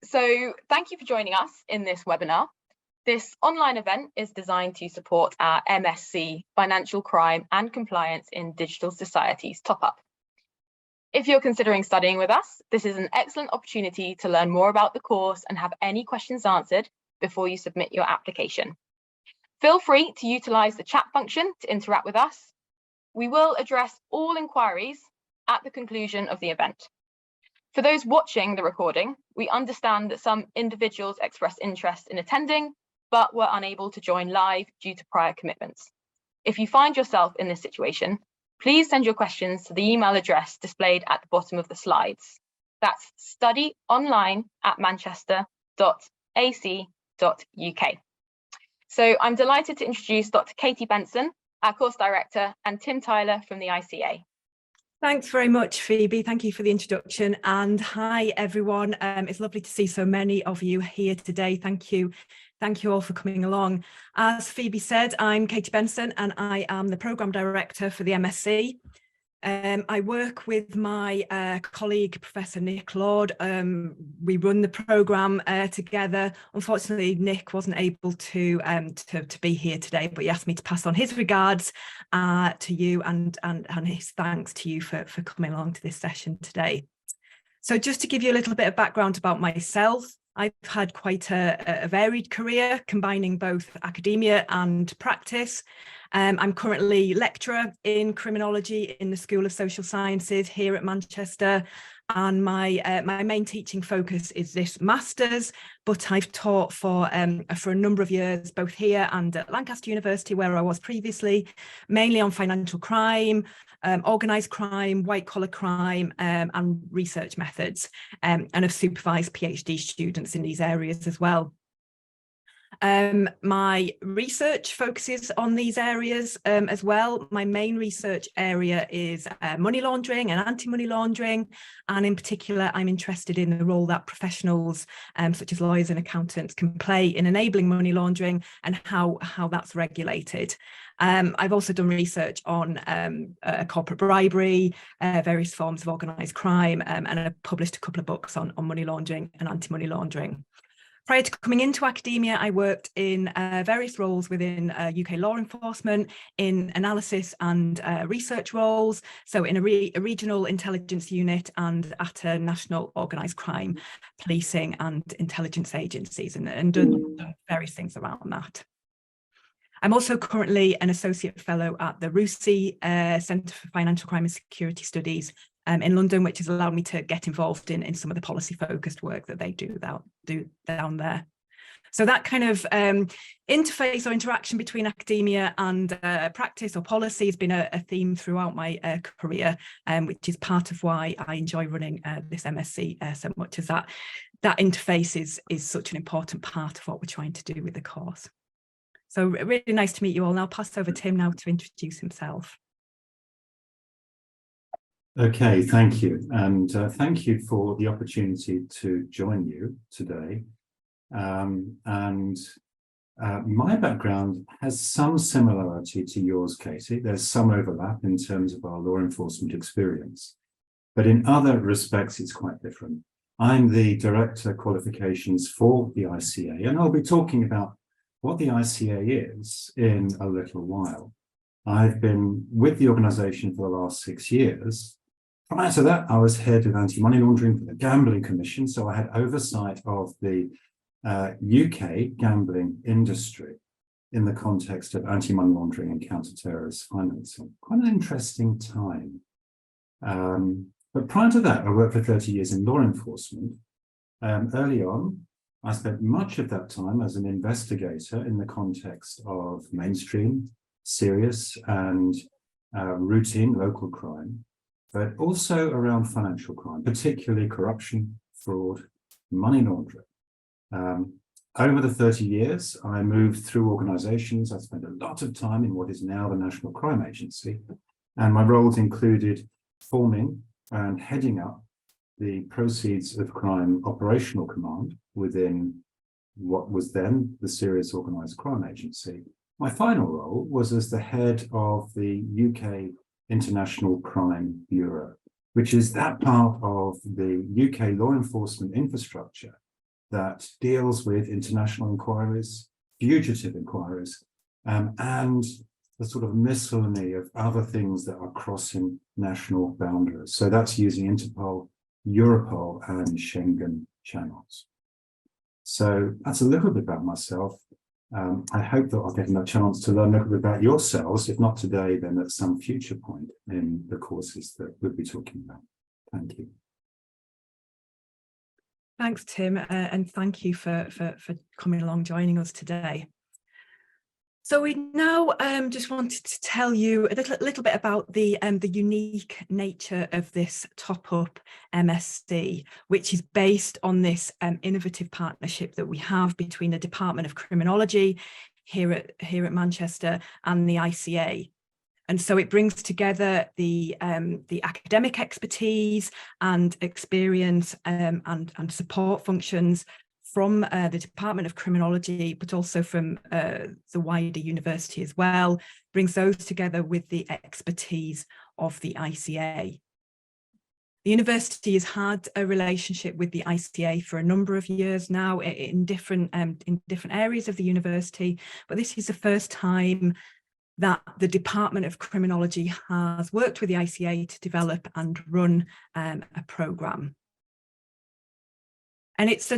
So thank you for joining us in this webinar. This online event is designed to support our MSc Financial Crime and Compliance in Digital Societies top-up. If you're considering studying with us, this is an excellent opportunity to learn more about the course and have any questions answered before you submit your application. Feel free to utilise the chat function to interact with us. We will address all inquiries at the conclusion of the event. For those watching the recording, we understand that some individuals expressed interest in attending, but were unable to join live due to prior commitments. If you find yourself in this situation, please send your questions to the email address displayed at the bottom of the slides. That's studyonline@manchester.ac.uk. So I'm delighted to introduce Dr. Katie Benson, our course director, and Tim Tyler from the ICA. Thanks very much, Phoebe. Thank you for the introduction. And hi, everyone. It's lovely to see so many of you here today. Thank you. Thank you all for coming along. As Phoebe said, I'm Katie Benson and I am the Programme Director for the MSc. I work with my colleague, Professor Nick Lord. We run the programme together. Unfortunately, Nick wasn't able to be here today, but he asked me to pass on his regards to you and his thanks to you for coming along to this session today. So just to give you a little bit of background about myself, I've had quite a varied career, combining both academia and practice. I'm currently lecturer in criminology in the School of Social Sciences here at Manchester, and my main teaching focus is this master's, but I've taught for a number of years, both here and at Lancaster University, where I was previously, mainly on financial crime, organised crime, white-collar crime, and research methods, and have supervised PhD students in these areas as well. My research focuses on these areas as well. My main research area is money laundering and anti-money laundering, and in particular I'm interested in the role that professionals such as lawyers and accountants can play in enabling money laundering and how that's regulated. I've also done research on corporate bribery, various forms of organised crime, and I've published a couple of books on money laundering and anti-money laundering. Prior to coming into academia, I worked in various roles within UK law enforcement, in analysis and research roles, so in a regional intelligence unit and at a national organised crime policing and intelligence agencies, and done various things around that. I'm also currently an associate fellow at the RUSI Centre for Financial Crime and Security Studies in London, which has allowed me to get involved in some of the policy-focused work that they do down there. So that kind of interface or interaction between academia and practice or policy has been a theme throughout my career, which is part of why I enjoy running this MSc so much, as that interface is such an important part of what we're trying to do with the course. So really nice to meet you all, and I'll pass over to Tim now to introduce himself. Okay, thank you. And thank you for the opportunity to join you today. My background has some similarity to yours, Katie. There's some overlap in terms of our law enforcement experience, but in other respects, it's quite different. I'm the Director Qualifications for the ICA, and I'll be talking about what the ICA is in a little while. I've been with the organisation for the last 6 years. Prior to that, I was head of anti-money laundering for the Gambling Commission, so I had oversight of the UK gambling industry in the context of anti-money laundering and counter-terrorist financing. Quite an interesting time. But prior to that, I worked for 30 years in law enforcement. Early on, I spent much of that time as an investigator in the context of mainstream, serious and routine local crime, but also around financial crime, particularly corruption, fraud, money laundering. Over the 30 years, I moved through organizations. I spent a lot of time in what is now the National Crime Agency, and my roles included forming and heading up the Proceeds of Crime Operational Command within what was then the Serious Organised Crime Agency. My final role was as the head of the UK International Crime Bureau, which is that part of the UK law enforcement infrastructure that deals with international inquiries, fugitive inquiries, and the sort of miscellany of other things that are crossing national boundaries. So that's using Interpol, Europol, and Schengen channels. So that's a little bit about myself. I hope that I'll get a chance to learn a little bit about yourselves, if not today, then at some future point in the courses that we'll be talking about. Thank you. Thanks, Tim, and thank you for coming along, joining us today. So we now just wanted to tell you a little bit about the unique nature of this top-up MSc, which is based on this innovative partnership that we have between the Department of Criminology here at Manchester and the ICA. And so it brings together the academic expertise and experience and support functions from the Department of Criminology, but also from the wider university as well, brings those together with the expertise of the ICA. The university has had a relationship with the ICA for a number of years now in different areas of the university, but this is the first time that the Department of Criminology has worked with the ICA to develop and run a programme. And it's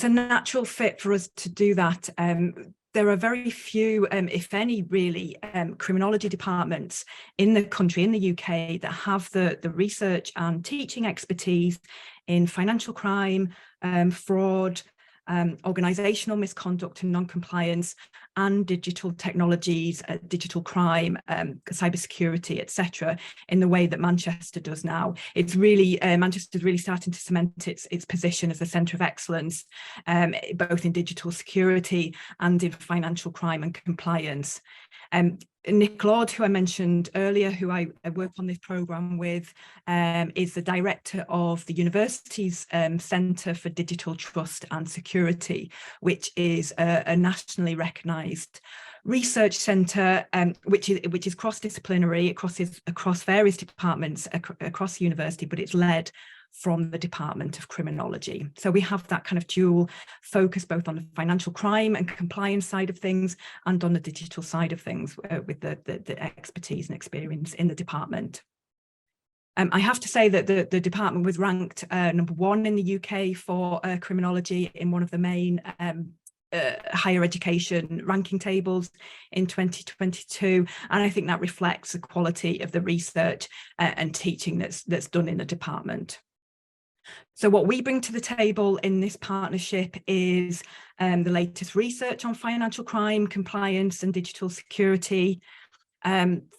a natural fit for us to do that. There are very few, if any, really, criminology departments in the country, in the UK, that have the research and teaching expertise in financial crime, fraud, organisational misconduct and non-compliance, and digital technologies, digital crime, cybersecurity, etc., in the way that Manchester does now. It's really, Manchester's really starting to cement its position as a centre of excellence, both in digital security and in financial crime and compliance. Nick Lord, who I mentioned earlier, who I work on this programme with, is the director of the university's Centre for Digital Trust and Security, which is a nationally recognised research centre, which is cross-disciplinary, across various departments across the university, but it's led from the Department of Criminology. So we have that kind of dual focus, both on the financial crime and compliance side of things and on the digital side of things, with the expertise and experience in the department. I have to say that the department was ranked #1 in the UK for criminology in one of the main higher education ranking tables in 2022, and I think that reflects the quality of the research and teaching that's done in the department. So what we bring to the table in this partnership is the latest research on financial crime, compliance and digital security,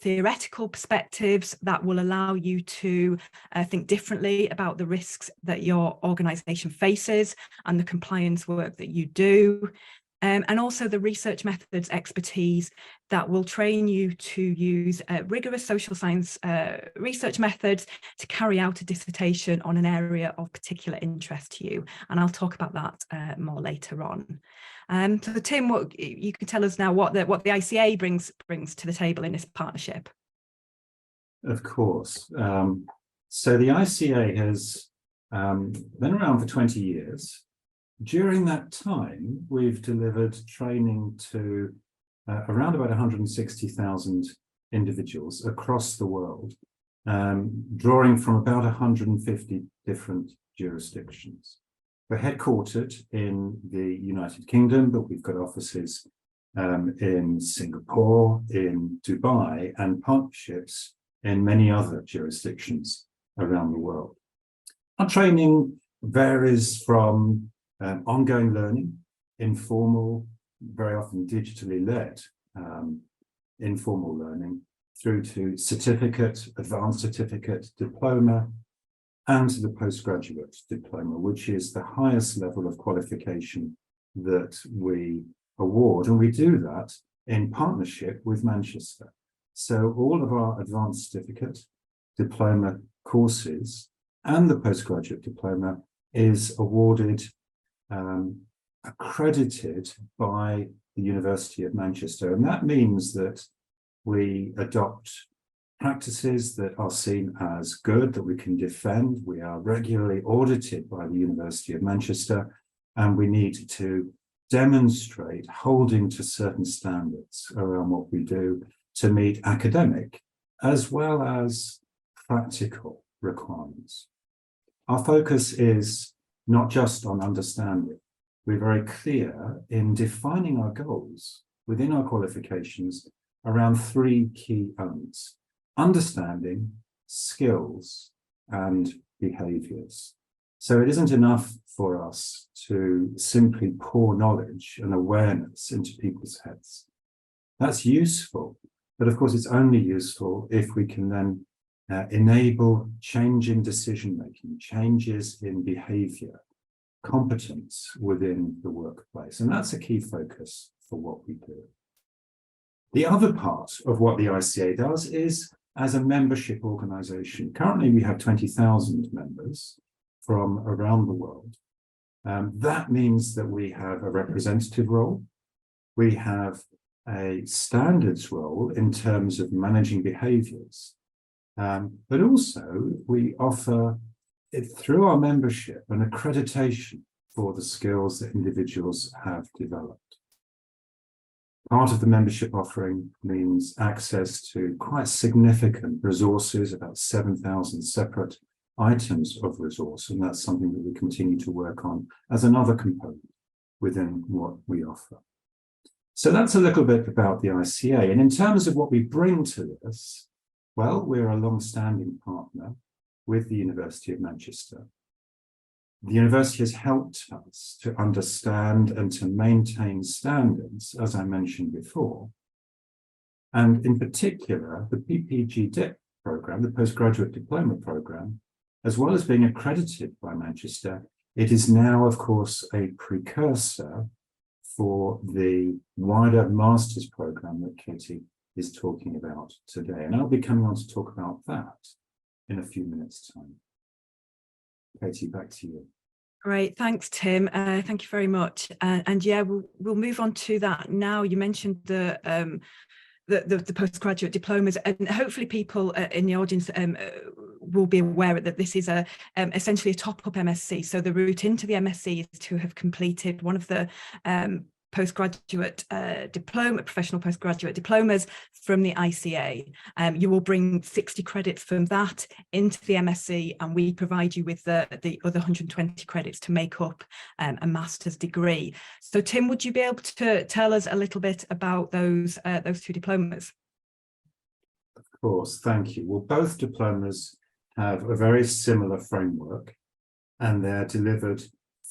theoretical perspectives that will allow you to think differently about the risks that your organisation faces and the compliance work that you do. And also the research methods expertise that will train you to use rigorous social science research methods to carry out a dissertation on an area of particular interest to you. And I'll talk about that more later on. So Tim, what you can tell us now what the ICA brings to the table in this partnership. Of course. So the ICA has been around for 20 years. During that time, we've delivered training to around about 160,000 individuals across the world, drawing from about 150 different jurisdictions. We're headquartered in the United Kingdom, but we've got offices in Singapore, in Dubai, and partnerships in many other jurisdictions around the world. Our training varies from ongoing learning, informal, very often digitally led informal learning, through to certificate, advanced certificate, diploma, and to the postgraduate diploma, which is the highest level of qualification that we award. And we do that in partnership with Manchester. So all of our advanced certificate, diploma courses, and the postgraduate diploma is awarded accredited by the University of Manchester. And that means that we adopt practices that are seen as good, that we can defend. We are regularly audited by the University of Manchester, and we need to demonstrate holding to certain standards around what we do to meet academic as well as practical requirements. Our focus is not just on understanding. We're very clear in defining our goals within our qualifications around three key elements: understanding, skills, and behaviors. So it isn't enough for us to simply pour knowledge and awareness into people's heads. That's useful, but of course it's only useful if we can then enable change in decision-making, changes in behavior, competence within the workplace. And that's a key focus for what we do. The other part of what the ICA does is as a membership organization. Currently, we have 20,000 members from around the world. That means that we have a representative role. We have a standards role in terms of managing behaviors. But also we offer it through our membership an accreditation for the skills that individuals have developed. Part of the membership offering means access to quite significant resources, about 7,000 separate items of resource, and that's something that we continue to work on as another component within what we offer. So that's a little bit about the ICA. And in terms of what we bring to this, well, we're a long-standing partner with the University of Manchester. The university has helped us to understand and to maintain standards, as I mentioned before. And in particular, the PPGDip program, the postgraduate diploma program, as well as being accredited by Manchester, it is now, of course, a precursor for the wider master's program that Katie is talking about today. And I'll be coming on to talk about that in a few minutes' time. Katie, back to you. Great, thanks, Tim. Thank you very much. And yeah, we'll move on to that now. You mentioned the postgraduate diplomas, and hopefully people in the audience will be aware that this is essentially a top-up MSc. So the route into the MSc is to have completed one of the postgraduate professional postgraduate diplomas from the ICA. You will bring 60 credits from that into the MSc, and we provide you with the other 120 credits to make up a master's degree. So Tim, would you be able to tell us a little bit about those two diplomas? Of course, thank you. Well, both diplomas have a very similar framework, and they're delivered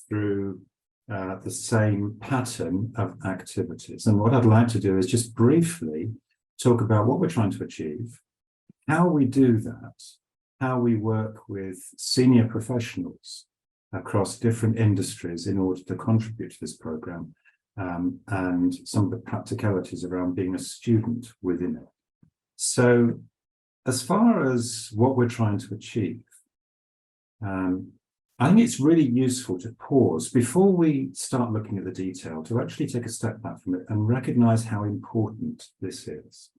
through the same pattern of activities. And what I'd like to do is just briefly talk about what we're trying to achieve, how we do that, how we work with senior professionals across different industries in order to contribute to this program, and some of the practicalities around being a student within it. So as far as what we're trying to achieve, I think it's really useful to pause before we start looking at the detail, to actually take a step back from it and recognize how important this is.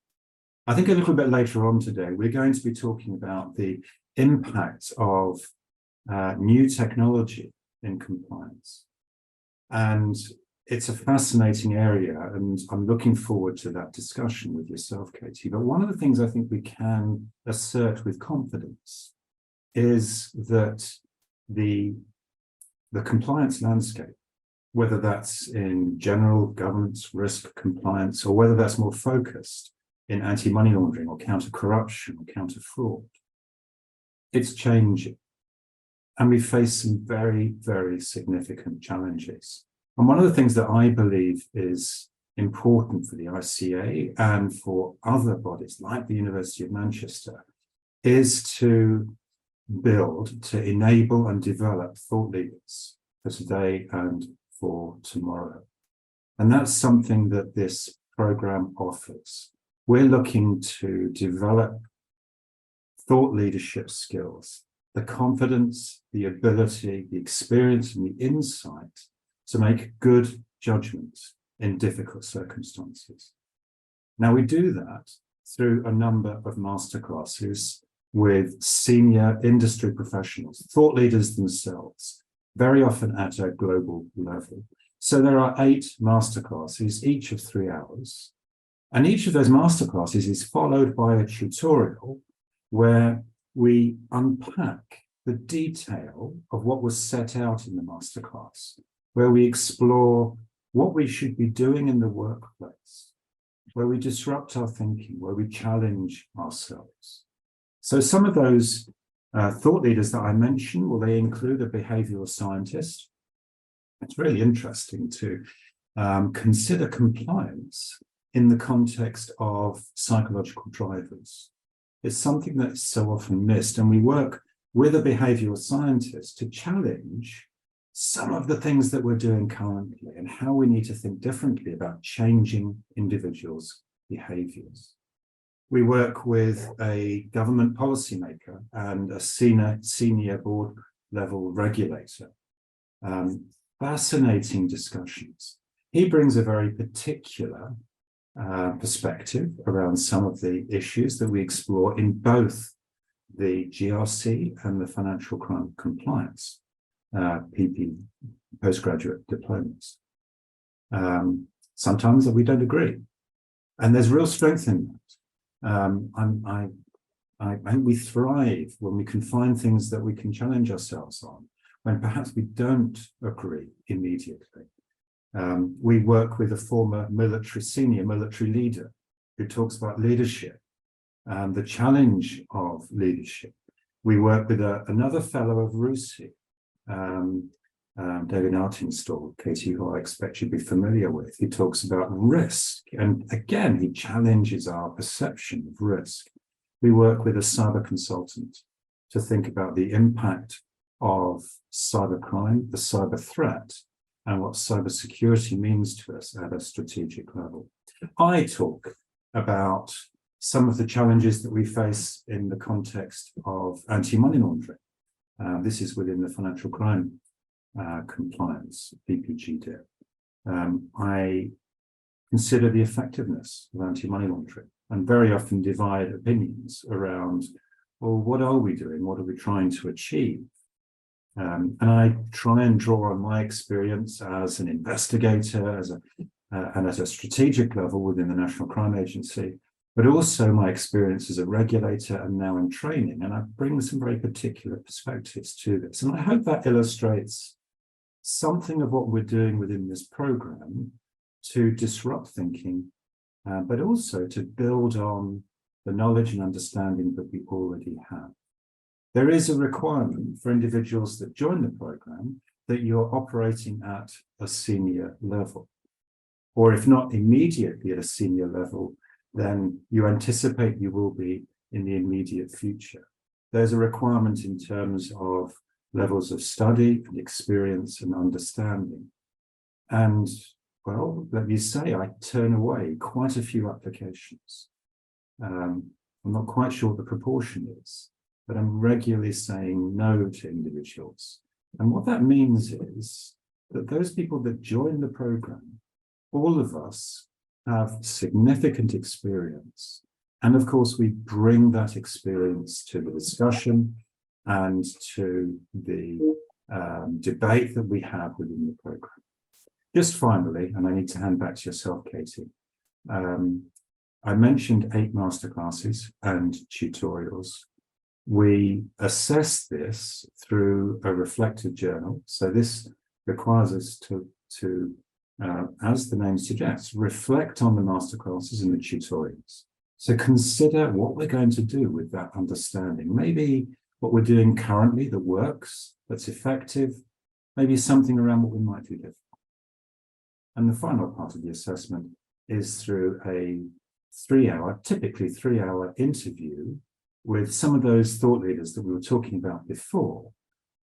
I think a little bit later on today, we're going to be talking about the impact of new technology in compliance. And it's a fascinating area, and I'm looking forward to that discussion with yourself, Katie. But one of the things I think we can assert with confidence is that the compliance landscape, whether that's in general governance, risk compliance, or whether that's more focused in anti-money laundering or counter-corruption or counter-fraud, it's changing. And we face some very, very significant challenges. And one of the things that I believe is important for the ICA and for other bodies like the University of Manchester is to build, to enable and develop thought leaders for today and for tomorrow. And that's something that this program offers. We're looking to develop thought leadership skills, the confidence, the ability, the experience, and the insight to make good judgments in difficult circumstances. Now, we do that through a number of masterclasses with senior industry professionals, thought leaders themselves, very often at a global level. So there are 8 masterclasses, each of 3 hours. And each of those masterclasses is followed by a tutorial where we unpack the detail of what was set out in the masterclass, where we explore what we should be doing in the workplace, where we disrupt our thinking, where we challenge ourselves. So some of those thought leaders that I mentioned, well, they include a behavioral scientist. It's really interesting to consider compliance in the context of psychological drivers. It's something that's so often missed, and we work with a behavioral scientist to challenge some of the things that we're doing currently and how we need to think differently about changing individuals' behaviors. We work with a government policymaker and a senior board level regulator. Fascinating discussions. He brings a very particular perspective around some of the issues that we explore in both the GRC and the financial crime compliance PP postgraduate diplomas. Sometimes we don't agree, and there's real strength in that. I think we thrive when we can find things that we can challenge ourselves on, when perhaps we don't agree immediately. We work with a former senior military leader who talks about leadership and the challenge of leadership. We work with another fellow of RUSI, David Artingstall, Katie, who I expect you'd be familiar with. He talks about risk, and again, he challenges our perception of risk. We work with a cyber consultant to think about the impact of cybercrime, the cyber threat, and what cybersecurity means to us at a strategic level. I talk about some of the challenges that we face in the context of anti-money laundering. This is within the financial crime compliance, PPGDip. I consider the effectiveness of anti-money laundering and very often divide opinions around, well, what are we doing? What are we trying to achieve? And I try and draw on my experience as an investigator, and at a strategic level within the National Crime Agency, but also my experience as a regulator and now in training. And I bring some very particular perspectives to this. And I hope that illustrates something of what we're doing within this program to disrupt thinking, but also to build on the knowledge and understanding that we already have. There is a requirement for individuals that join the program that you're operating at a senior level, or if not immediately at a senior level, then you anticipate you will be in the immediate future. There's a requirement in terms of levels of study and experience and understanding. And well, let me say, I turn away quite a few applications. I'm not quite sure what the proportion is, but I'm regularly saying no to individuals. And what that means is that those people that join the program, all of us have significant experience. And of course, we bring that experience to the discussion and to the debate that we have within the program. Just finally, and I need to hand back to yourself, Katie, I mentioned 8 masterclasses and tutorials. We assess this through a reflective journal. So this requires us to as the name suggests, reflect on the masterclasses and the tutorials. So consider what we're going to do with that understanding. Maybe what we're doing currently that works, that's effective, maybe something around what we might do different. And the final part of the assessment is through a typically 3-hour interview with some of those thought leaders that we were talking about before,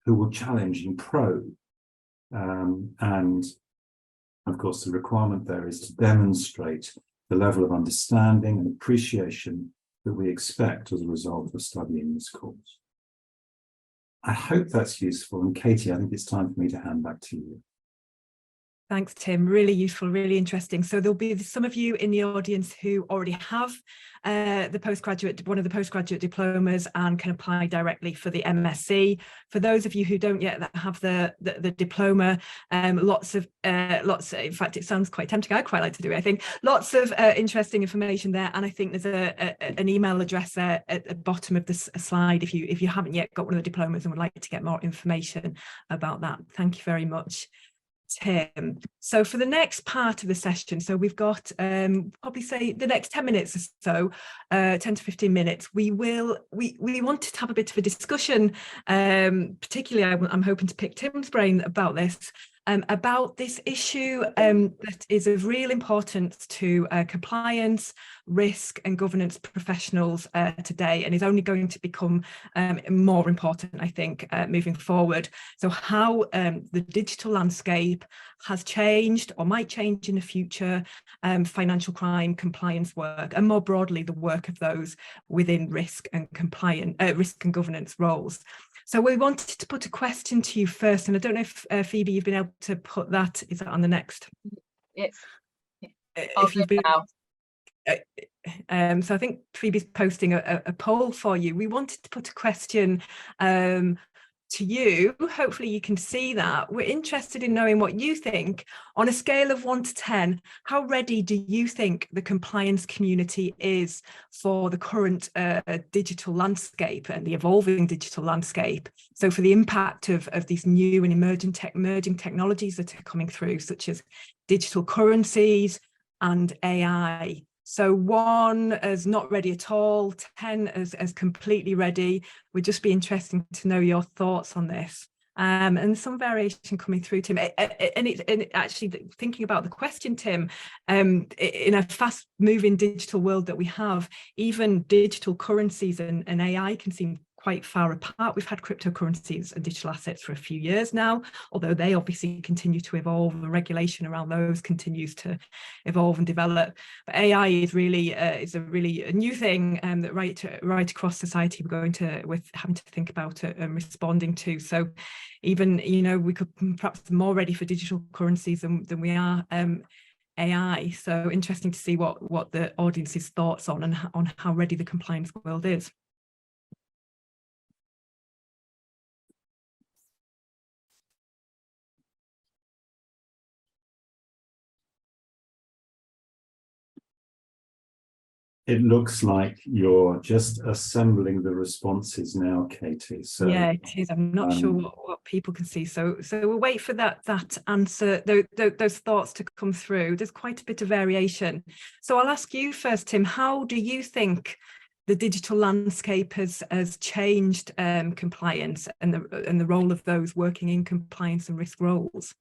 who will challenge and probe. And of course, the requirement there is to demonstrate the level of understanding and appreciation that we expect as a result of studying this course. I hope that's useful. And Katie, I think it's time for me to hand back to you. Thanks, Tim. Really useful, really interesting. So there'll be some of you in the audience who already have one of the postgraduate diplomas and can apply directly for the MSc. For those of you who don't yet have the diploma, lots of, in fact, it sounds quite tempting. I'd quite like to do it, I think. Lots of interesting information there. And I think there's an email address there at the bottom of this slide if you haven't yet got one of the diplomas and would like to get more information about that. Thank you very much, Tim. So for the next part of the session, so we've got probably say the next 10 minutes or so, 10 to 15 minutes, we wanted to have a bit of a discussion, particularly I'm hoping to pick Tim's brain about this issue that is of real importance to compliance, risk and governance professionals today, and is only going to become more important, I think, moving forward. So how the digital landscape has changed or might change in the future, financial crime, compliance work, and more broadly, the work of those within risk and governance roles. So we wanted to put a question to you first, and I don't know if Phoebe, you've been able to put that. Is that on the next? It's. If you've been. So I think Phoebe's posting a poll for you. We wanted to put a question to you. Hopefully you can see that. We're interested in knowing what you think. On a scale of 1 to 10, how ready do you think the compliance community is for the current digital landscape and the evolving digital landscape? So for the impact of these new and emerging technologies that are coming through, such as digital currencies and AI. So 1 as not ready at all, 10 as completely ready. Would just be interesting to know your thoughts on this. And some variation coming through, Tim. And actually thinking about the question, Tim, in a fast moving digital world that we have, even digital currencies and AI can seem quite far apart. We've had cryptocurrencies and digital assets for a few years now, although they obviously continue to evolve. The regulation around those continues to evolve and develop. But AI is really is a really new thing that right across society we're having to think about it and responding to. So even, you know, we could perhaps be more ready for digital currencies than we are AI. So interesting to see what the audience's thoughts on how ready the compliance world is. It looks like you're just assembling the responses now, Katie. So yeah, it is. I'm not sure what people can see. So we'll wait for that answer, those thoughts to come through. There's quite a bit of variation. So I'll ask you first, Tim. How do you think the digital landscape has changed compliance and the role of those working in compliance and risk roles?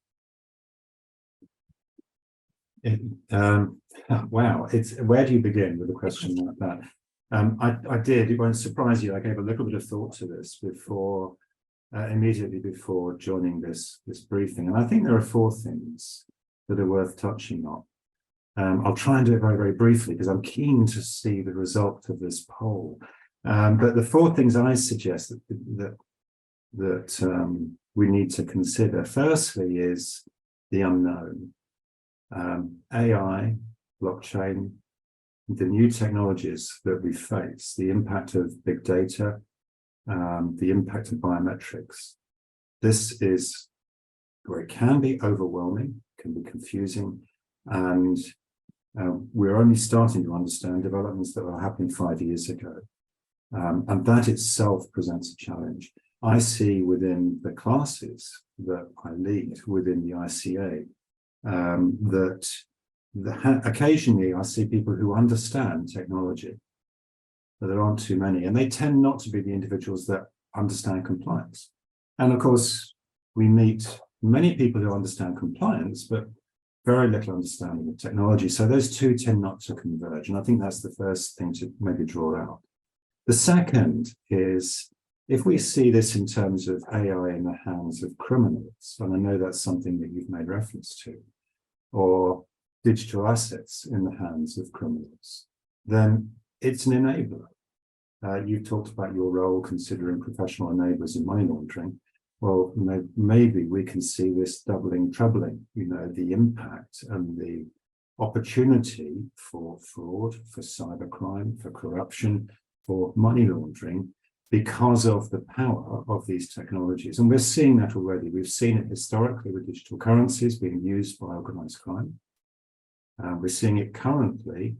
Wow, where do you begin with a question like that? I did, it won't surprise you, I gave a little bit of thought to this before, immediately before joining this briefing, and I think there are 4 things that are worth touching on. I'll try and do it very, very briefly because I'm keen to see the result of this poll. But the 4 things I suggest that we need to consider, firstly, is the unknown. AI, blockchain, the new technologies that we face, the impact of big data, the impact of biometrics. This is where it can be overwhelming, can be confusing, and we're only starting to understand developments that were happening 5 years ago. And that itself presents a challenge. I see within the classes that I lead within the ICA, occasionally I see people who understand technology, but there aren't too many, and they tend not to be the individuals that understand compliance. And of course, we meet many people who understand compliance, but very little understanding of technology. So those 2 tend not to converge, and I think that's the first thing to maybe draw out. The second is, if we see this in terms of AI in the hands of criminals, and I know that's something that you've made reference to, or digital assets in the hands of criminals, then it's an enabler. You talked about your role considering professional enablers in money laundering. well, maybe we can see this doubling, trebling, the impact and the opportunity for fraud, for cybercrime, for corruption, for money laundering, because of the power of these technologies. And we're seeing that already. We've seen it historically with digital currencies being used by organized crime. We're seeing it currently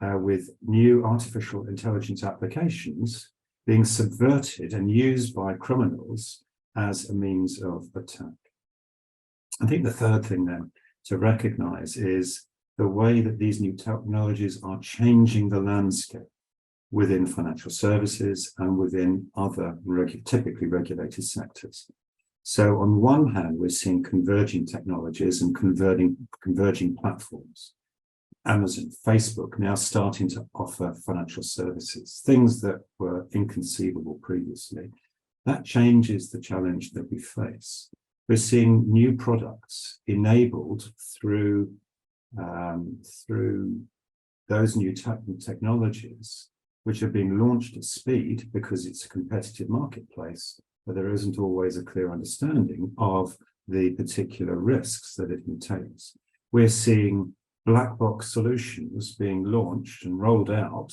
with new artificial intelligence applications being subverted and used by criminals as a means of attack. I think the third thing then to recognize is the way that these new technologies are changing the landscape within financial services and within other typically regulated sectors. So on one hand, we're seeing converging technologies and converging platforms. Amazon, Facebook now starting to offer financial services, things that were inconceivable previously. That changes the challenge that we face. We're seeing new products enabled through those new technologies, which are being launched at speed because it's a competitive marketplace, but there isn't always a clear understanding of the particular risks that it entails. We're seeing black box solutions being launched and rolled out,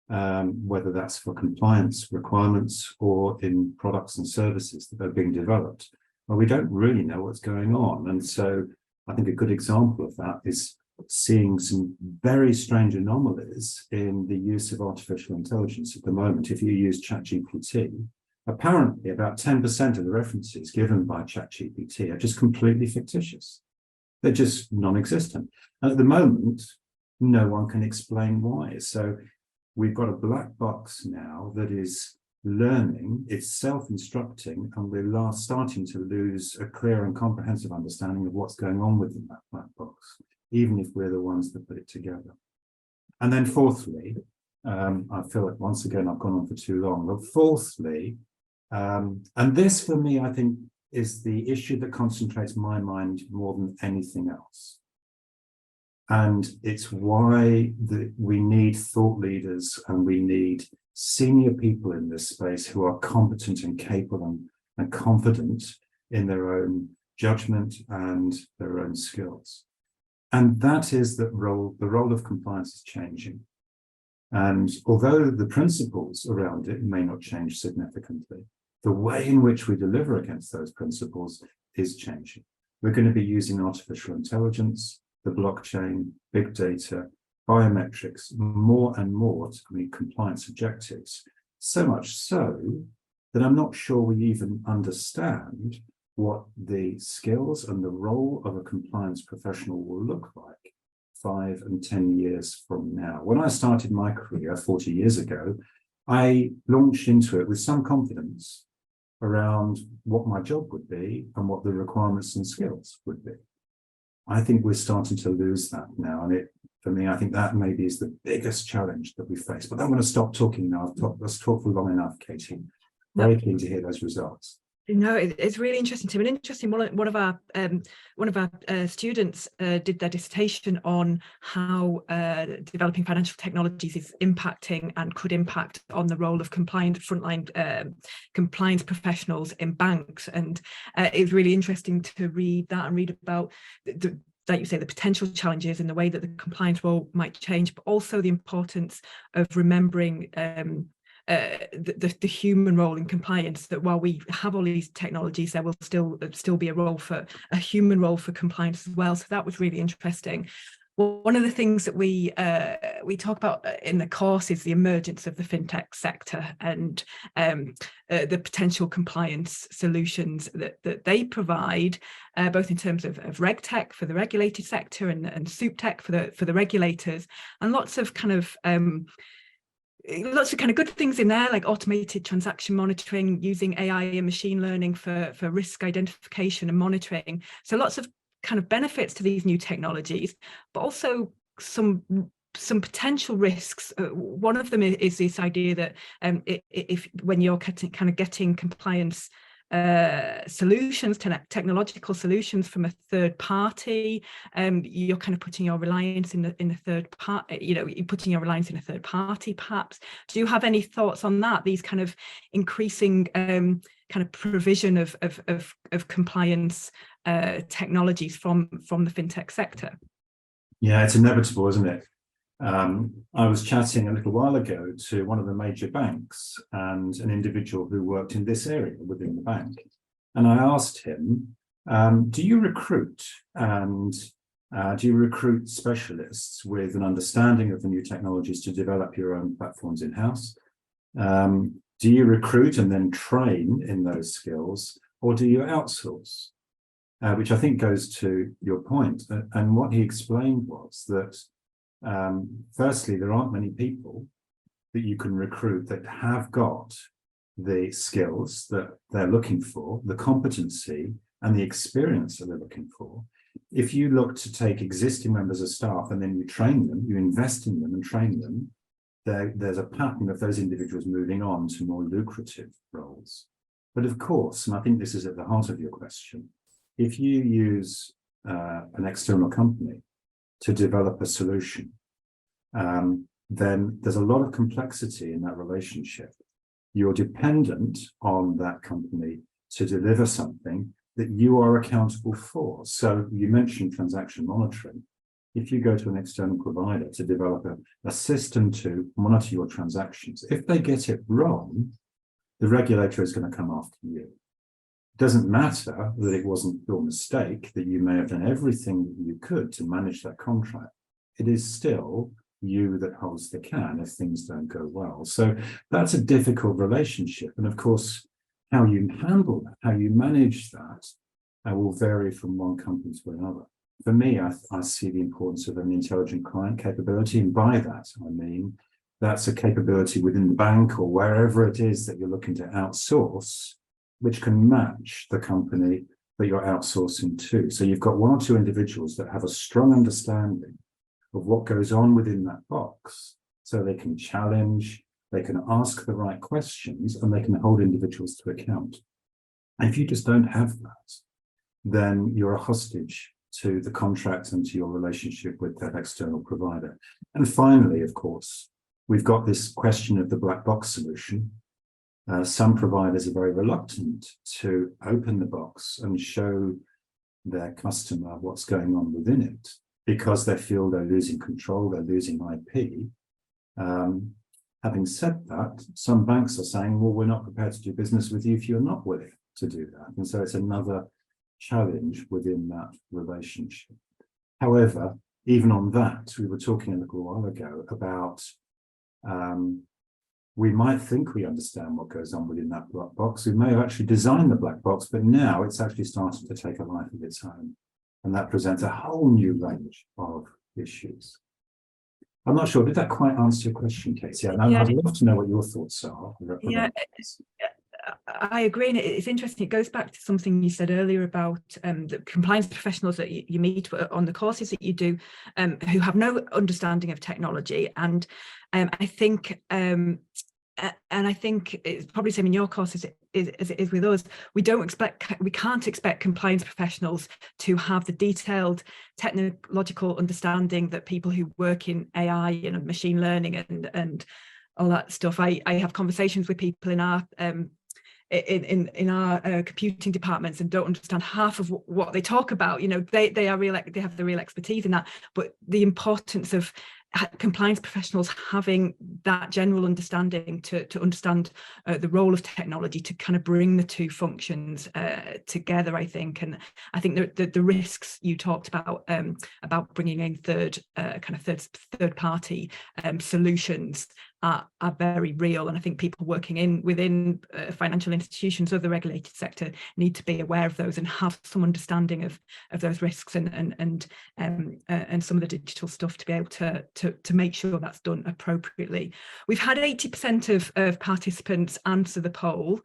whether that's for compliance requirements or in products and services that are being developed. Well, we don't really know what's going on. And so I think a good example of that is seeing some very strange anomalies in the use of artificial intelligence at the moment. If you use ChatGPT, apparently about 10% of the references given by ChatGPT are just completely fictitious. They're just non-existent. And at the moment, no one can explain why. So we've got a black box now that is learning, it's self-instructing, and we're starting to lose a clear and comprehensive understanding of what's going on within that black box, even if we're the ones that put it together. And then fourthly, I feel like once again I've gone on for too long, but fourthly, and this for me I think is the issue that concentrates my mind more than anything else. And it's why we need thought leaders and we need senior people in this space who are competent and capable and confident in their own judgment and their own skills. And that is the role of compliance is changing. And although the principles around it may not change significantly, the way in which we deliver against those principles is changing. We're going to be using artificial intelligence, the blockchain, big data, biometrics, more and more to meet compliance objectives. So much so that I'm not sure we even understand what the skills and the role of a compliance professional will look like 5 and 10 years from now. When I started my career 40 years ago, I launched into it with some confidence around what my job would be and what the requirements and skills would be. I think we're starting to lose that now. And for me, I think that maybe is the biggest challenge that we face. But I'm going to stop talking now. Let's talk for long enough, Katie. Very keen to hear those results. No, it's really interesting to me. And interesting, one of our students did their dissertation on how developing financial technologies is impacting and could impact on the role of frontline compliance professionals in banks. And it's really interesting to read that and read about like you say, the potential challenges in the way that the compliance role might change, but also the importance of remembering the human role in compliance, that while we have all these technologies, there will still be a human role for compliance as well. So that was really interesting. One of the things that we talk about in the course is the emergence of the fintech sector and the potential compliance solutions that they provide, both in terms of RegTech for the regulated sector and SupTech for the regulators, and lots of kind of good things in there, like automated transaction monitoring, using AI and machine learning for risk identification and monitoring. So lots of kind of benefits to these new technologies, but also some potential risks. One of them is this idea that if when you're kind of getting compliance solutions, technological solutions from a third party, you're kind of putting your reliance in a third party, you're putting your reliance in a third party perhaps. Do you have any thoughts on that, these kind of increasing kind of provision of compliance technologies from the fintech sector? Yeah, it's inevitable, isn't it? I was chatting a little while ago to one of the major banks and an individual who worked in this area within the bank. And I asked him, do you recruit specialists with an understanding of the new technologies to develop your own platforms in-house? Do you recruit and then train in those skills, or do you outsource? Which I think goes to your point. And what he explained was that, firstly, there aren't many people that you can recruit that have got the skills that they're looking for, the competency and the experience that they're looking for. If you look to take existing members of staff and then you train them, you invest in them and train them, there's a pattern of those individuals moving on to more lucrative roles. But of course, and I think this is at the heart of your question, if you use an external company to develop a solution, then there's a lot of complexity in that relationship. You're dependent on that company to deliver something that you are accountable for. So you mentioned transaction monitoring. If you go to an external provider to develop a system to monitor your transactions, if they get it wrong, the regulator is going to come after you. It doesn't matter that it wasn't your mistake, that you may have done everything that you could to manage that contract. It is still you that holds the can if things don't go well. So that's a difficult relationship. And of course, how you handle that, how you manage that, will vary from one company to another. For me, I see the importance of an intelligent client capability, and by that I mean that's a capability within the bank or wherever it is that you're looking to outsource, which can match the company that you're outsourcing to. So you've got one or two individuals that have a strong understanding of what goes on within that box, so they can challenge, they can ask the right questions, and they can hold individuals to account. And if you just don't have that, then you're a hostage to the contract and to your relationship with that external provider. And finally, of course, we've got this question of the black box solution. Some providers are very reluctant to open the box and show their customer what's going on within it because they feel they're losing control, they're losing IP. Having said that, some banks are saying, well, we're not prepared to do business with you if you're not willing to do that. And so it's another challenge within that relationship. However, even on that, we were talking a little while ago about we might think we understand what goes on within that black box. We may have actually designed the black box, but now it's actually starting to take a life of its own. And that presents a whole new range of issues. I'm not sure, did that quite answer your question, Katie? I'd love to know what your thoughts are. Yeah, I agree, and it's interesting. It goes back to something you said earlier about the compliance professionals that you meet on the courses that you do, who have no understanding of technology. And I think it's probably the same in your course as it is with us. We can't expect compliance professionals to have the detailed technological understanding that people who work in AI and machine learning and all that stuff. I have conversations with people in our computing departments and don't understand half of what they talk about. You know, they have the real expertise in that, but the importance of compliance professionals having that general understanding to understand the role of technology to kind of bring the two functions together, I think. And I think the risks you talked about bringing in third party solutions are very real, and I think people working within financial institutions of the regulated sector need to be aware of those and have some understanding of those risks and some of the digital stuff to be able to make sure that's done appropriately. We've had 80% of participants answer the poll.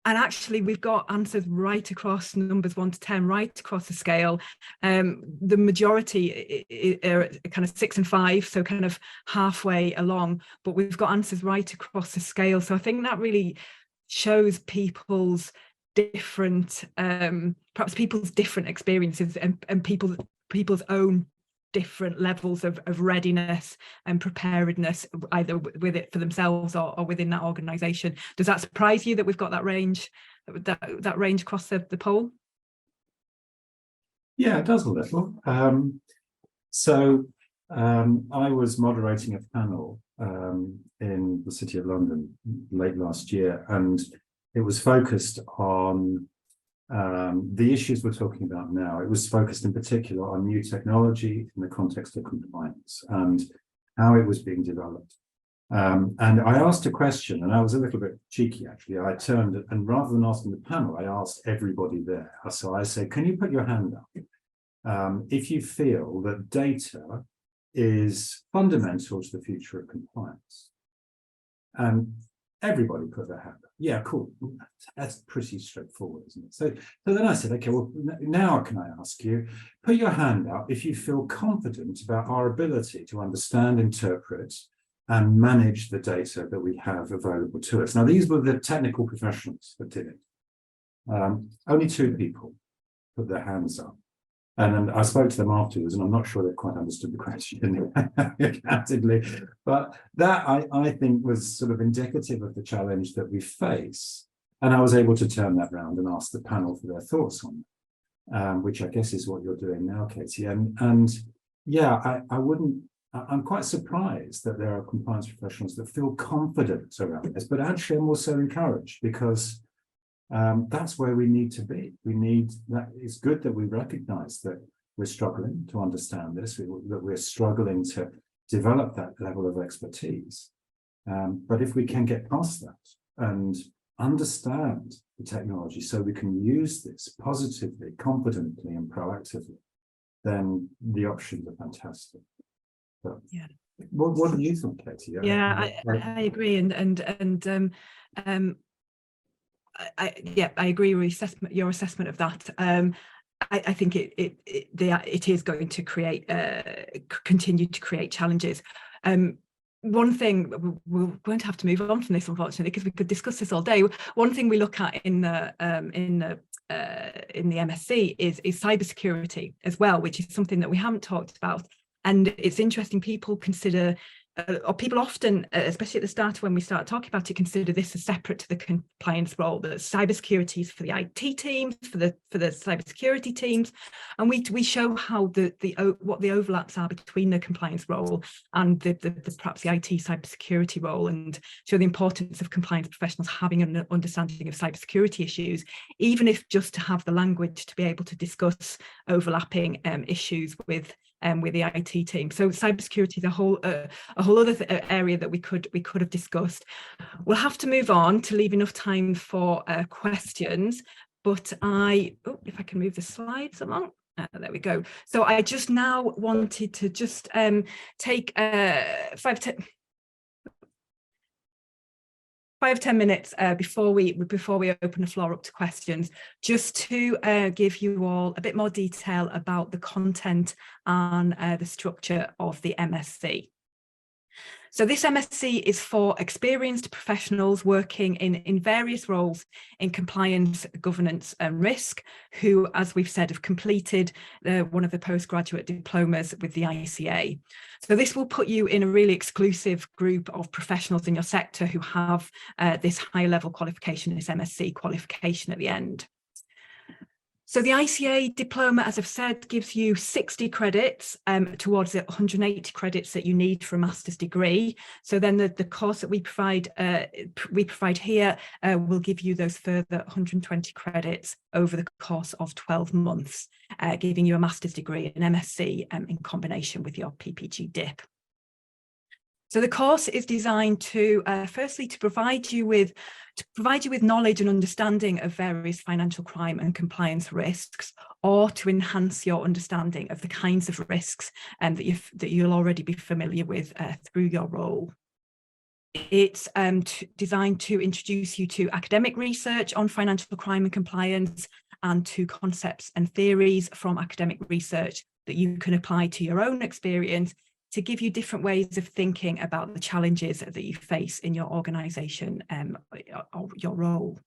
And actually, we've got answers right across numbers 1 to 10, right across the scale. The majority are kind of 6 and 5, so kind of halfway along, but we've got answers right across the scale. So I think that really shows people's different, perhaps people's different experiences and people's own different levels of readiness and preparedness, either with it for themselves or within that organisation. Does that surprise you that we've got that range, that range across the poll? Yeah, it does a little. I was moderating a panel in the City of London late last year, and it was focused on the issues we're talking about now. It was focused in particular on new technology in the context of compliance and how it was being developed. And I asked a question, and I was a little bit cheeky, actually. I turned, and rather than asking the panel, I asked everybody there. So I said, can you put your hand up if you feel that data is fundamental to the future of compliance? And everybody put their hand up. Yeah, cool. That's pretty straightforward, isn't it? So then I said, okay, well, now can I ask you, put your hand up if you feel confident about our ability to understand, interpret, and manage the data that we have available to us. Now, these were the technical professionals that did it. Only 2 people put their hands up. And I spoke to them afterwards, and I'm not sure they quite understood the question, candidly. But that, I think, was sort of indicative of the challenge that we face. And I was able to turn that round and ask the panel for their thoughts on it, which I guess is what you're doing now, Katie. And yeah, I'm quite surprised that there are compliance professionals that feel confident around this, but actually I'm also encouraged, because that's where we need to be. We need that. It's good that we recognize that we're struggling to understand this, that we're struggling to develop that level of expertise. But if we can get past that and understand the technology so we can use this positively, confidently, and proactively, then the options are fantastic. But yeah. What do you think, Katie? Yeah, I agree, I agree with your assessment of that. I think it is going to continue to create challenges. One thing, we're going to have to move on from this, unfortunately, because we could discuss this all day. One thing we look at in the MSc is cybersecurity as well, which is something that we haven't talked about. And it's interesting, people consider, or people often, especially at the start when we start talking about it, consider this as separate to the compliance role. That cybersecurity is for the IT teams, for the cybersecurity teams, and we show how what the overlaps are between the compliance role and perhaps the IT cybersecurity role, and show the importance of compliance professionals having an understanding of cybersecurity issues, even if just to have the language to be able to discuss overlapping issues with the IT team. So cybersecurity is a whole other area that we could have discussed. We'll have to move on to leave enough time for questions, but if I can move the slides along. There we go. So I just now wanted to just take 5-10 minutes before we open the floor up to questions, just to give you all a bit more detail about the content and the structure of the MSc. So this MSc is for experienced professionals working in various roles in compliance, governance and risk, who, as we've said, have completed one of the postgraduate diplomas with the ICA. So this will put you in a really exclusive group of professionals in your sector who have this high level qualification, this MSc qualification at the end. So the ICA diploma, as I've said, gives you 60 credits towards the 180 credits that you need for a master's degree. So then the course that we provide here will give you those further 120 credits over the course of 12 months, giving you a master's degree, an MSc, in combination with your PPGDip. So the course is designed to, firstly, to provide you with knowledge and understanding of various financial crime and compliance risks, or to enhance your understanding of the kinds of risks that you'll already be familiar with through your role. It's designed to introduce you to academic research on financial crime and compliance, and to concepts and theories from academic research that you can apply to your own experience, to give you different ways of thinking about the challenges that you face in your organisation or your role.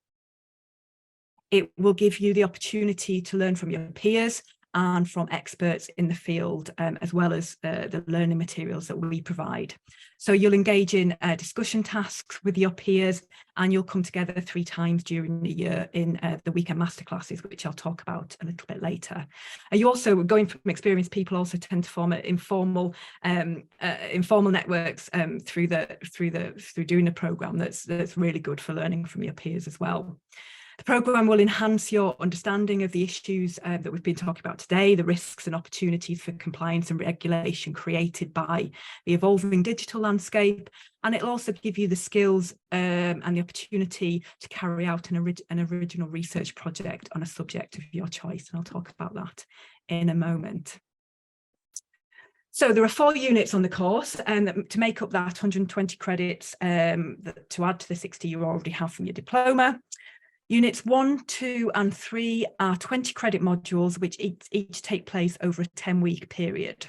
It will give you the opportunity to learn from your peers and from experts in the field, as well as the learning materials that we provide. So you'll engage in discussion tasks with your peers, and you'll come together 3 times during the year in the weekend masterclasses, which I'll talk about a little bit later. You also, going from experience, people also tend to form informal networks through doing the programme that's really good for learning from your peers as well. The programme will enhance your understanding of the issues that we've been talking about today, the risks and opportunities for compliance and regulation created by the evolving digital landscape, and it'll also give you the skills and the opportunity to carry out an original research project on a subject of your choice, and I'll talk about that in a moment. So there are 4 units on the course, and to make up that 120 credits to add to the 60 you already have from your diploma. Units 1, 2 and 3 are 20 credit modules, which each take place over a 10-week period.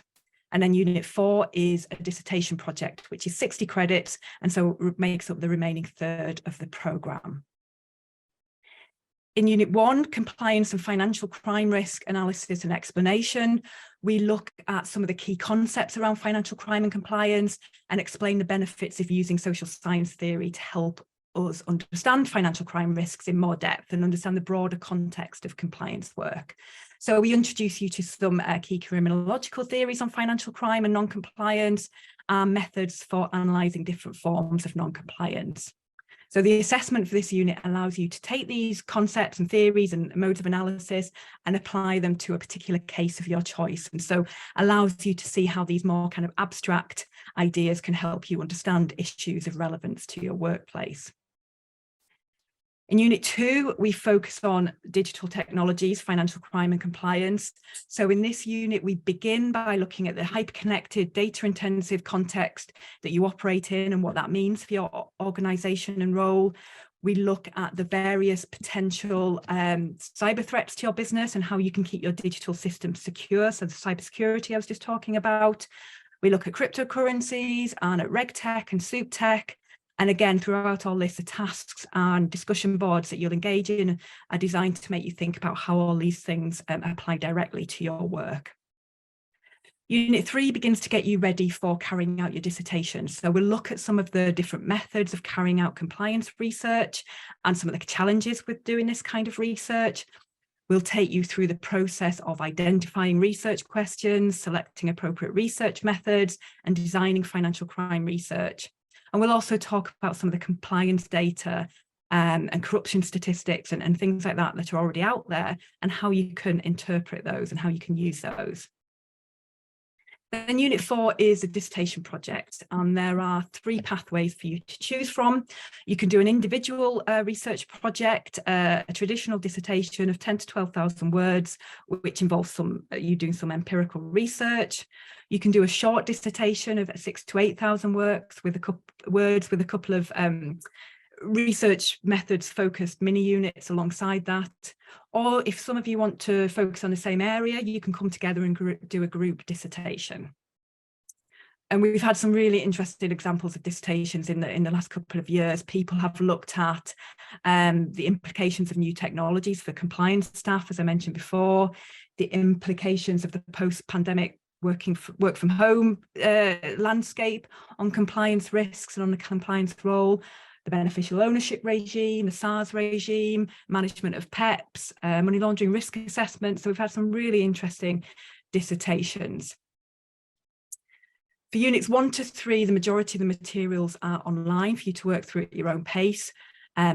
And then Unit 4 is a dissertation project, which is 60 credits, and so it makes up the remaining third of the programme. In Unit 1, compliance and financial crime risk analysis and explanation, we look at some of the key concepts around financial crime and compliance and explain the benefits of using social science theory to help us understand financial crime risks in more depth and understand the broader context of compliance work. So we introduce you to some key criminological theories on financial crime and non-compliance, and methods for analysing different forms of non-compliance. So the assessment for this unit allows you to take these concepts and theories and modes of analysis and apply them to a particular case of your choice. And so allows you to see how these more kind of abstract ideas can help you understand issues of relevance to your workplace. In Unit 2, we focus on digital technologies, financial crime and compliance. So in this unit, we begin by looking at the hyper-connected, data-intensive context that you operate in and what that means for your organisation and role. We look at the various potential cyber threats to your business and how you can keep your digital systems secure. So the cybersecurity I was just talking about. We look at cryptocurrencies and at RegTech and SoupTech. And again, throughout all this, the tasks and discussion boards that you'll engage in are designed to make you think about how all these things apply directly to your work. Unit 3 begins to get you ready for carrying out your dissertation. So we'll look at some of the different methods of carrying out compliance research and some of the challenges with doing this kind of research. We'll take you through the process of identifying research questions, selecting appropriate research methods, and designing financial crime research. And we'll also talk about some of the compliance data and corruption statistics and things like that that are already out there, and how you can interpret those and how you can use those. Then Unit 4 is a dissertation project, and there are 3 pathways for you to choose from. You can do an individual research project, a traditional dissertation of 10 to 12,000 words, which involves you doing some empirical research. You can do a short dissertation of 6 to 8,000 words with a couple of research methods focused mini units alongside that. Or if some of you want to focus on the same area, you can come together and do a group dissertation. And we've had some really interesting examples of dissertations in the last couple of years. People have looked at the implications of new technologies for compliance staff, as I mentioned before, the implications of the post-pandemic work from home landscape on compliance risks and on the compliance role, the beneficial ownership regime, the SARS regime, management of PEPs, money laundering risk assessment. So we've had some really interesting dissertations. For units 1 to 3, the majority of the materials are online for you to work through at your own pace.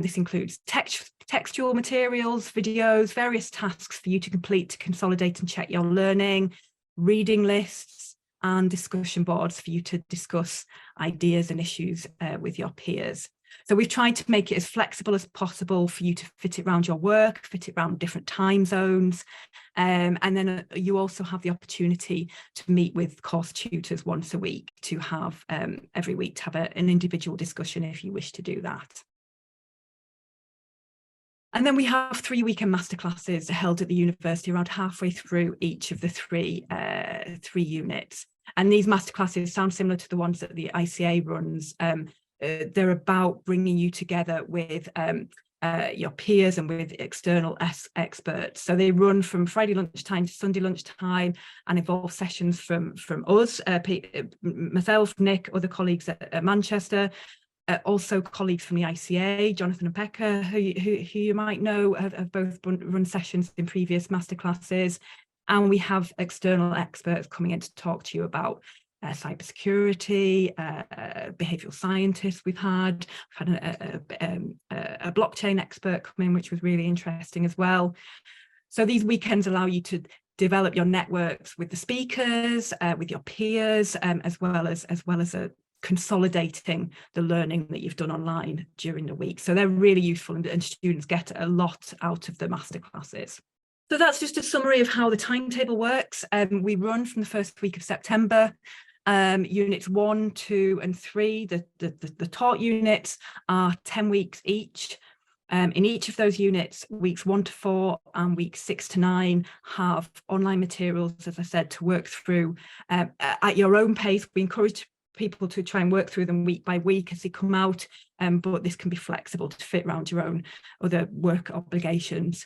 This includes textual materials, videos, various tasks for you to complete to consolidate and check your learning, reading lists, and discussion boards for you to discuss ideas and issues with your peers. So we've tried to make it as flexible as possible for you to fit it around your work, fit it around different time zones. And then you also have the opportunity to meet with course tutors once a week to have every week to have an individual discussion if you wish to do that. And then we have 3 weekend masterclasses held at the university around halfway through each of the three units. And these masterclasses sound similar to the ones that the ICA runs. They're about bringing you together with your peers and with external experts. So they run from Friday lunchtime to Sunday lunchtime and involve sessions from us, myself, Nick, other colleagues at Manchester, also colleagues from the ICA, Jonathan and Pekka, who you might know, have both run sessions in previous masterclasses. And we have external experts coming in to talk to you about cybersecurity, behavioural scientists we've had a blockchain expert come in, which was really interesting as well. So these weekends allow you to develop your networks with the speakers, with your peers, as well as consolidating the learning that you've done online during the week. So they're really useful, and students get a lot out of the masterclasses. So that's just a summary of how the timetable works. We run from the first week of September. Units 1, 2 and 3, the taught units are 10 weeks each. In each of those units, weeks 1 to 4 and weeks 6 to 9 have online materials, as I said, to work through at your own pace. We encourage people to try and work through them week by week as they come out, but this can be flexible to fit around your own other work obligations.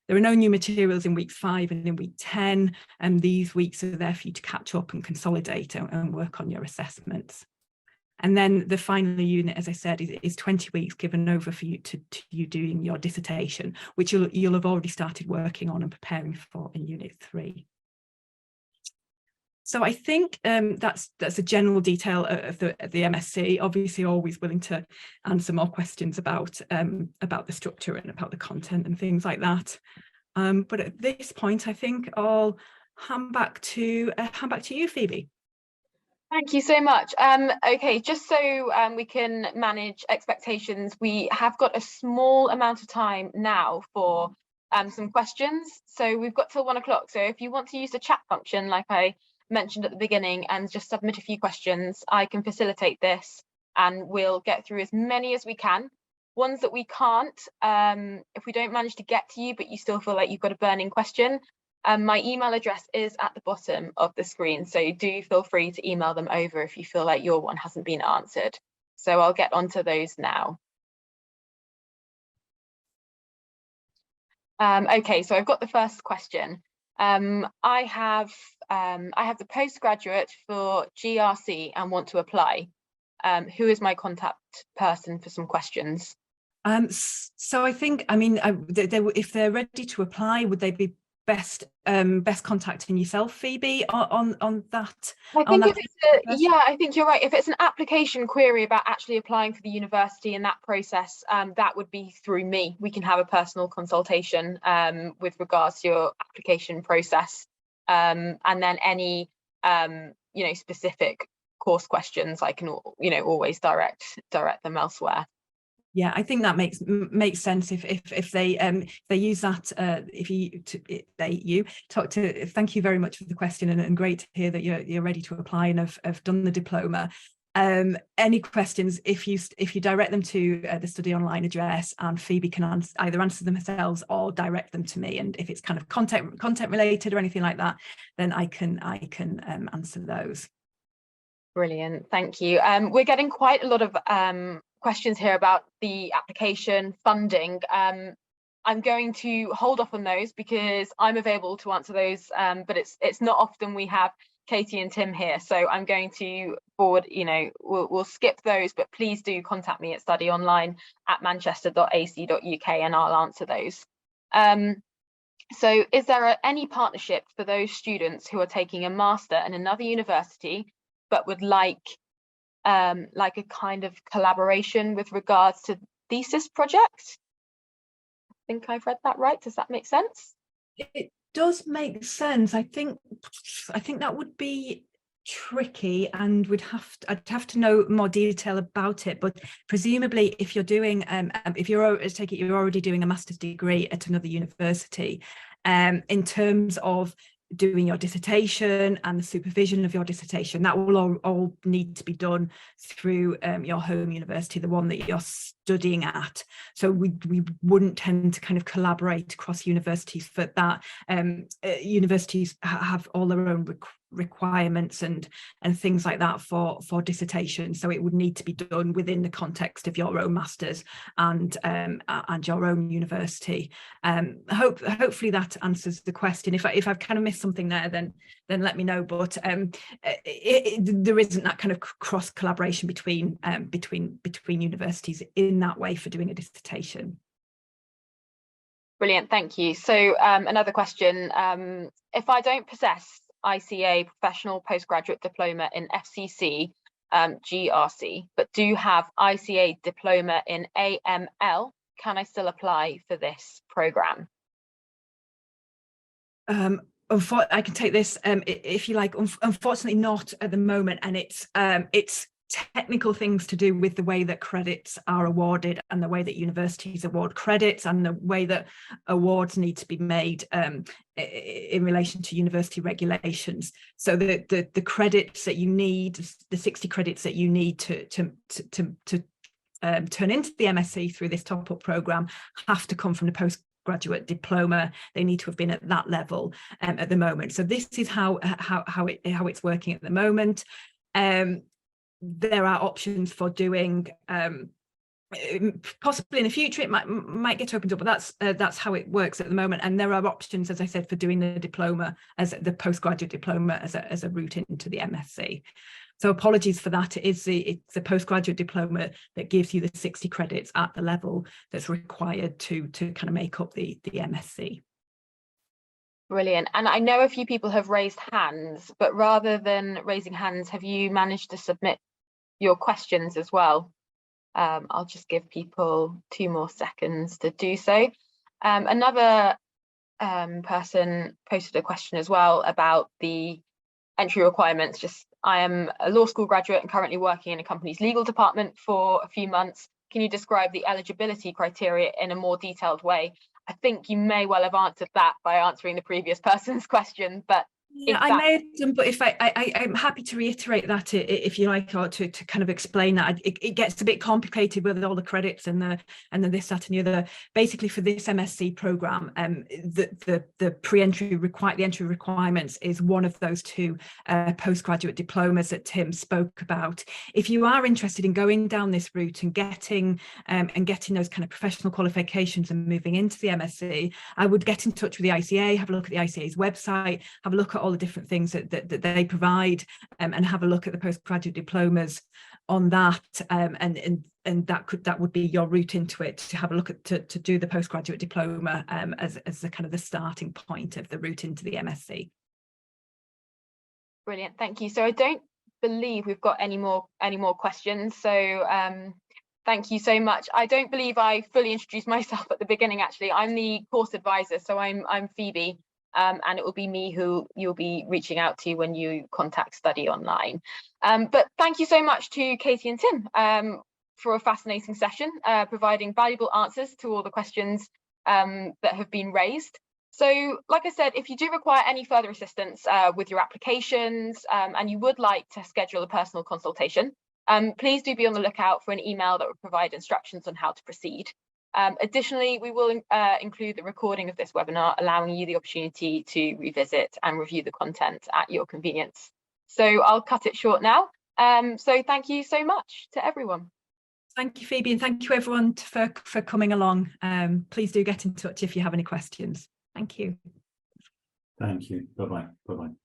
There are no new materials in week 5 and in week 10, and these weeks are there for you to catch up and consolidate and work on your assessments. And then the final unit, as I said, is 20 weeks given over for you to you doing your dissertation, which you'll have already started working on and preparing for in unit 3. So I think that's a general detail of the MSc. Obviously, always willing to answer more questions about the structure and about the content and things like that. But at this point, I think I'll hand back to you, Phoebe. Thank you so much. Okay, just so we can manage expectations, we have got a small amount of time now for some questions. So we've got till 1 o'clock. So if you want to use the chat function, like I mentioned at the beginning, and just submit a few questions, I can facilitate this and we'll get through as many as we can. Ones that we can't, if we don't manage to get to you, but you still feel like you've got a burning question, my email address is at the bottom of the screen, so do feel free to email them over if you feel like your one hasn't been answered. So I'll get onto those now. Okay, so I've got the first question. I have the postgraduate for GRC and want to apply. Who is my contact person for some questions? So I think, I mean, if they're ready to apply, would they be best contacting yourself, Phoebe, on that? I think you're right. If it's an application query about actually applying for the university and that process, that would be through me. We can have a personal consultation with regards to your application process, and then any specific course questions, I can always direct them elsewhere. Yeah, I think that makes sense. If they use that, thank you very much for the question, and great to hear that you're ready to apply and have done the diploma. Any questions, if you direct them to the study online address, and Phoebe can either answer them herself or direct them to me, and if it's kind of content related or anything like that, then I can answer those. Brilliant, thank you. We're getting quite a lot of questions here about the application funding. I'm going to hold off on those because I'm available to answer those, but it's not often we have Katie and Tim here, so I'm going to forward, we'll skip those, but please do contact me at studyonline@manchester.ac.uk and I'll answer those. So is there any partnership for those students who are taking a master in another university but would like a kind of collaboration with regards to thesis project? I think I've read that right. Does that make sense? It does make sense. I think that would be tricky, and I'd have to know more detail about it, but presumably if you're doing you're already doing a master's degree at another university, in terms of doing your dissertation and the supervision of your dissertation, that will all need to be done through your home university, the one that you're studying at. So we wouldn't tend to kind of collaborate across universities for that. Universities have all their own requirements and things like that for dissertation. So it would need to be done within the context of your own masters and your own university. Hopefully that answers the question. If I've kind of missed something there, then let me know. But there isn't that kind of cross collaboration between universities in that way for doing a dissertation. Brilliant, thank you. So another question, if I don't possess ICA professional postgraduate diploma in FCC GRC, but do have ICA diploma in AML, can I still apply for this programme? I can take this if you like. Unfortunately not at the moment, and it's technical things to do with the way that credits are awarded and the way that universities award credits and the way that awards need to be made in relation to university regulations. So the credits that you need, the 60 credits that you need to turn into the MSc through this top-up programme have to come from the postgraduate diploma. They need to have been at that level at the moment. So this is how it's working at the moment. There are options for doing possibly in the future it might get opened up, but that's how it works at the moment. And there are options, as I said, for doing the diploma as the postgraduate diploma as a route into the MSc. So apologies for that. It's the postgraduate diploma that gives you the 60 credits at the level that's required to kind of make up the MSc. Brilliant. And I know a few people have raised hands, but rather than raising hands, have you managed to submit your questions as well? I'll just give people 2 more seconds to do so. Another person posted a question as well about the entry requirements. I am a law school graduate and currently working in a company's legal department for a few months. Can you describe the eligibility criteria in a more detailed way? I think you may well have answered that by answering the previous person's question, but yeah, I may have done, but if I'm happy to reiterate that if you like, or to kind of explain that. It gets a bit complicated with all the credits and then this, that, and the other. Basically, for this MSc program, the entry requirements is one of those 2 postgraduate diplomas that Tim spoke about. If you are interested in going down this route and getting those kind of professional qualifications and moving into the MSc, I would get in touch with the ICA, have a look at the ICA's website, have a look at all the different things that they provide, and have a look at the postgraduate diplomas on that, and that would be your route into it, to have a look at to do the postgraduate diploma as the kind of the starting point of the route into the MSc. Brilliant, thank you. So I don't believe we've got any more questions, so thank you so much. I don't believe I fully introduced myself at the beginning. Actually, I'm the course advisor, so I'm Phoebe. And it will be me who you'll be reaching out to when you contact Study Online. But thank you so much to Katie and Tim for a fascinating session, providing valuable answers to all the questions that have been raised. So, like I said, if you do require any further assistance with your applications and you would like to schedule a personal consultation, please do be on the lookout for an email that will provide instructions on how to proceed. Additionally, we will include the recording of this webinar, allowing you the opportunity to revisit and review the content at your convenience. So I'll cut it short now. So thank you so much to everyone. Thank you, Phoebe, and thank you everyone for coming along. Please do get in touch if you have any questions. Thank you. Thank you. Bye-bye. Bye-bye.